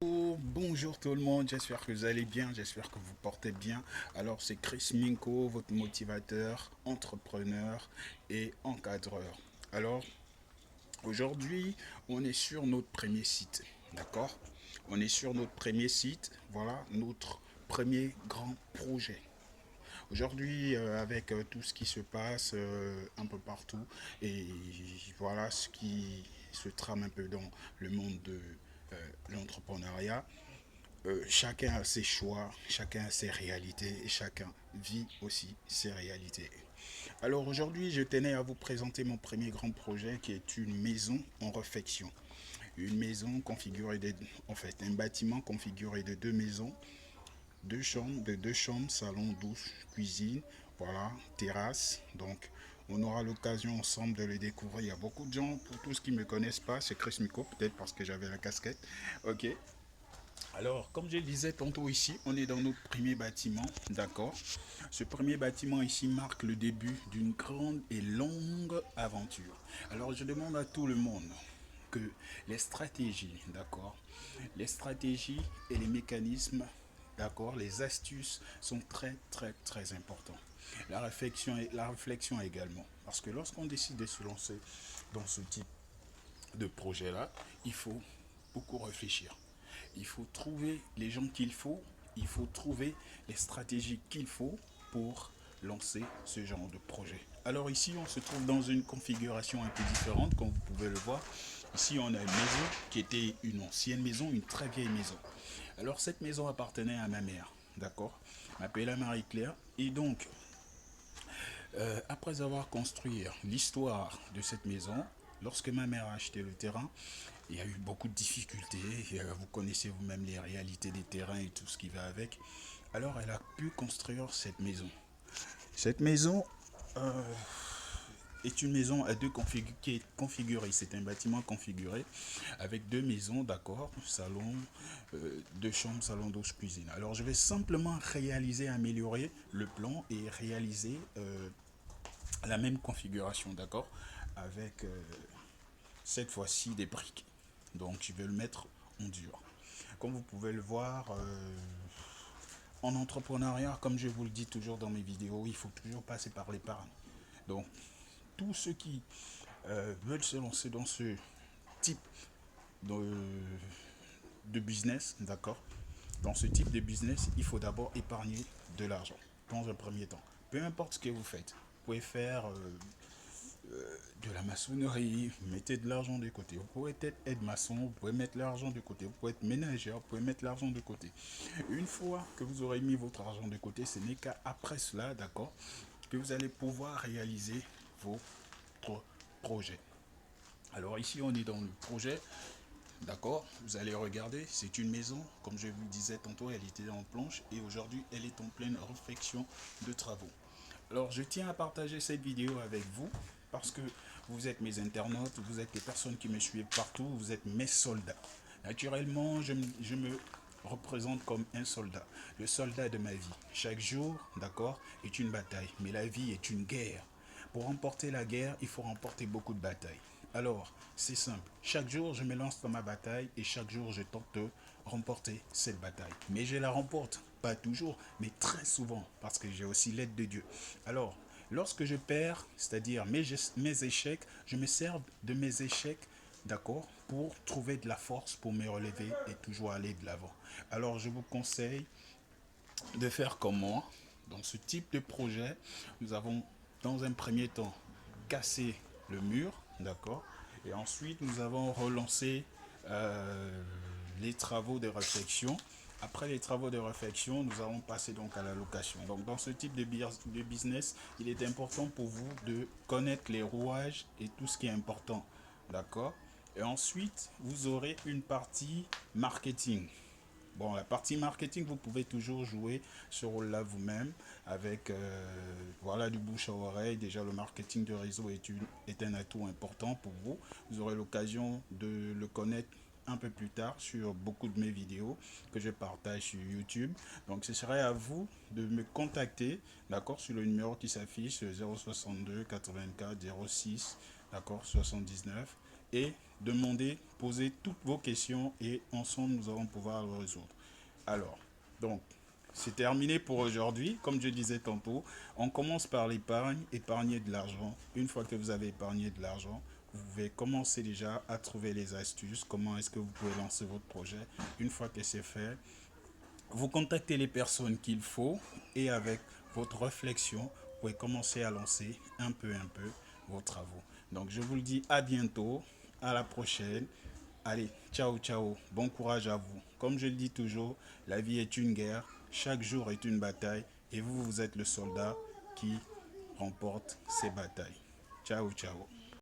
Bonjour tout le monde, j'espère que vous allez bien, j'espère que vous portez bien. Alors c'est Chris Minko, votre motivateur, entrepreneur et encadreur. Alors aujourd'hui, on est sur notre premier site, d'accord? On est sur notre premier site, voilà notre premier grand projet. Aujourd'hui, avec tout ce qui se passe un peu partout et voilà ce qui se trame un peu dans le monde de l'entrepreneuriat, chacun a ses choix, chacun a ses réalités et chacun vit aussi ses réalités. Alors aujourd'hui, je tenais à vous présenter mon premier grand projet qui est une maison en réfection. Une maison configurée de, en fait, un bâtiment configuré de deux maisons, deux chambres, salon, douche, cuisine, voilà, terrasse. Donc on aura l'occasion ensemble de le découvrir. Il y a beaucoup de gens, pour tous qui ne me connaissent pas, c'est Chris Miko, peut-être parce que j'avais la casquette. Ok, alors, comme je le disais tantôt ici, on est dans notre premier bâtiment, d'accord? Ce premier bâtiment ici marque le début d'une grande et longue aventure. Alors, je demande à tout le monde que les stratégies, d'accord? Les stratégies et les mécanismes, d'accord? Les astuces sont très, très, très importants. La réflexion également. Parce que lorsqu'on décide de se lancer dans ce type de projet-là, il faut beaucoup réfléchir. Il faut trouver les gens qu'il faut, il faut trouver les stratégies qu'il faut pour lancer ce genre de projet. Alors ici, on se trouve dans une configuration un peu différente, comme vous pouvez le voir. Ici, on a une maison qui était une ancienne maison, une très vieille maison. Alors cette maison appartenait à ma mère, d'accord? M'appelle Marie-Claire. Et donc, après avoir construit l'histoire de cette maison, lorsque ma mère a acheté le terrain, il y a eu beaucoup de difficultés. Vous connaissez vous-même les réalités des terrains et tout ce qui va avec. Alors elle a pu construire cette maison. Cette maison est une maison à qui est configurée. C'est un bâtiment configuré avec deux maisons, d'accord, salon, deux chambres, salon, douche, cuisine. Alors je vais simplement réaliser, améliorer le plan et réaliser la même configuration, d'accord, avec cette fois-ci des briques. Donc je vais le mettre en dur. Comme vous pouvez le voir, en entrepreneuriat, comme je vous le dis toujours dans mes vidéos, il faut toujours passer par l'épargne. Donc tous ceux qui veulent se lancer dans ce type de, de business, d'accord, dans ce type de business, il faut d'abord épargner de l'argent dans un premier temps. Peu importe ce que vous faites, vous pouvez faire de la maçonnerie, mettez de l'argent de côté. Vous pouvez être aide-maçon, vous pouvez mettre l'argent de côté. Vous pouvez être ménageur, vous pouvez mettre l'argent de côté. Une fois que vous aurez mis votre argent de côté, ce n'est qu'après cela, d'accord, que vous allez pouvoir réaliser votre projet. Alors ici, on est dans le projet, d'accord. Vous allez regarder, c'est une maison, comme je vous disais tantôt, elle était en planche et aujourd'hui, elle est en pleine réfection de travaux. Alors, je tiens à partager cette vidéo avec vous parce que vous êtes mes internautes, vous êtes les personnes qui me suivent partout, vous êtes mes soldats. Naturellement, je me représente comme un soldat, le soldat de ma vie. Chaque jour, d'accord, est une bataille, mais la vie est une guerre. Pour remporter la guerre, il faut remporter beaucoup de batailles. Alors, c'est simple. Chaque jour, je me lance dans ma bataille et chaque jour, je tente de remporter cette bataille. Mais je la remporte, pas toujours, mais très souvent, parce que j'ai aussi l'aide de Dieu. Alors, lorsque je perds, c'est-à-dire mes échecs, je me sers de mes échecs, d'accord, pour trouver de la force, pour me relever et toujours aller de l'avant. Alors, je vous conseille de faire comme moi. Dans ce type de projet, nous avons dans un premier temps cassé le mur, d'accord, et ensuite nous avons relancé les travaux de réflexion. Après les travaux de réflexion, nous allons passer donc à la location. Donc dans ce type de business, il est important pour vous de connaître les rouages et tout ce qui est important, d'accord. Et ensuite, vous aurez une partie marketing. Bon, la partie marketing, vous pouvez toujours jouer ce rôle-là vous-même avec voilà, du bouche à oreille. Déjà, le marketing de réseau est un atout important pour vous. Vous aurez l'occasion de le connaître un peu plus tard sur beaucoup de mes vidéos que je partage sur YouTube. Donc, ce serait à vous de me contacter, d'accord, sur le numéro qui s'affiche 062 84 06, d'accord, 79. et demandez, posez toutes vos questions et ensemble nous allons pouvoir le résoudre. Alors, donc, c'est terminé pour aujourd'hui. Comme je disais tantôt, on commence par l'épargne, épargner de l'argent. Une fois que vous avez épargné de l'argent, vous pouvez commencer déjà à trouver les astuces, comment est-ce que vous pouvez lancer votre projet. Une fois que c'est fait, vous contactez les personnes qu'il faut et avec votre réflexion, vous pouvez commencer à lancer un peu vos travaux. Donc je vous le dis à bientôt, à la prochaine. Allez, ciao ciao, bon courage à vous. Comme je le dis toujours, la vie est une guerre, chaque jour est une bataille et vous êtes le soldat qui remporte ces batailles. Ciao ciao.